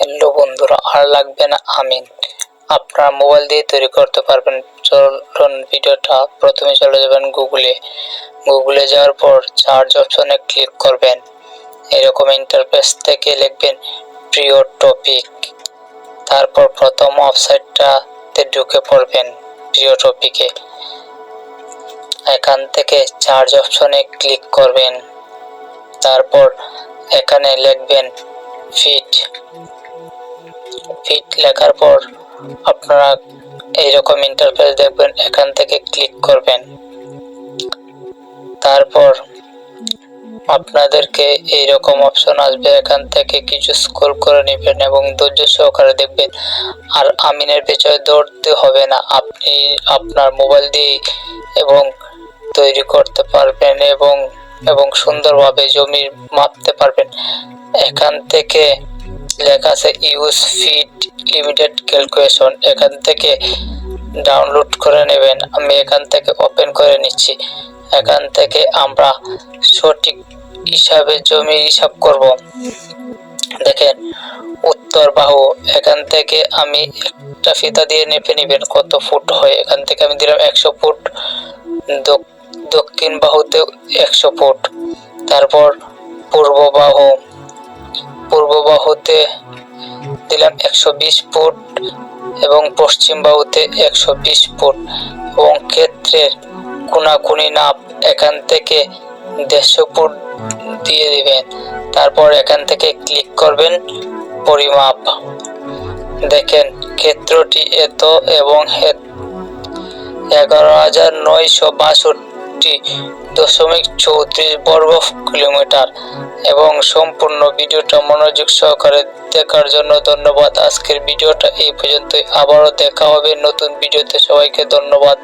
Hello বন্ধুরা, আর লাগবে না আমিন, আপনার মোবাইল দিয়ে তৈরি করতে পারবেন। চলুন ভিডিওটা প্রথমে চলে যাবেন গুগলে যাওয়ার পর সার্চ অপশনে ক্লিক করবেন। এরকম ইন্টারফেস থেকে লিখবেন প্রিয় টপিক, তারপর প্রথম ওয়েবসাইটটাতে ঢুকে পড়বেন প্রিয় টপিকে। এখান থেকে সার্চ অপশনে ক্লিক করবেন, তারপর এখানে লিখবেন ফিট লেখার পর আপনারা এইরকম ইন্টারফেস দেখবেন। এখান থেকে ক্লিক করবেন, তারপর আপনাদেরকে এইরকম অপশন আসবে। এখান থেকে কিছু স্ক্রল করে নেবেন এবং ধৈর্য সহকারে দেখবেন। আর আমিনের পেছনে দৌড়তে হবে না, আপনি আপনার মোবাইল দিয়ে এবং তৈরি করতে পারবেন এবং সুন্দরভাবে জমি মাপতে পারবেন। এখান থেকে লেখা আছে ইউজ ফিট লিমিটেড ক্যালকুলেশন, এখান থেকে ডাউনলোড করে নেবেন। আমি এখান থেকে ওপেন করে নিচ্ছি। এখান থেকে আমরা সঠিক হিসাবে জমি হিসাব করব। দেখেন উত্তর বাহু, এখান থেকে আমি একটা ফিতা দিয়ে মেপে নেবেন কত ফুট হয়। এখান থেকে আমি দিলাম 100 ফুট। দক্ষিণ বাহুতে 100 ফুট। তারপর পূর্ব বাহুতে দিলাম 120 ফুট এবং পশ্চিম বাহুতে 120 ফুট এবং ক্ষেত্রের কোনাকুনি নাপ এখান থেকে 150 ফুট দিয়ে দিবেন। তারপর এখান থেকে ক্লিক করবেন পরিমাপ। দেখেন ক্ষেত্রটি এত এবং 11,962.34 বর্গ কিলোমিটার। এবং সম্পূর্ণ ভিডিওটা মনোযোগ সহকারে দেখার জন্য ধন্যবাদ। আজকের ভিডিওটা এই পর্যন্তই, আবারও দেখা হবে নতুন ভিডিওতে। সবাইকে ধন্যবাদ।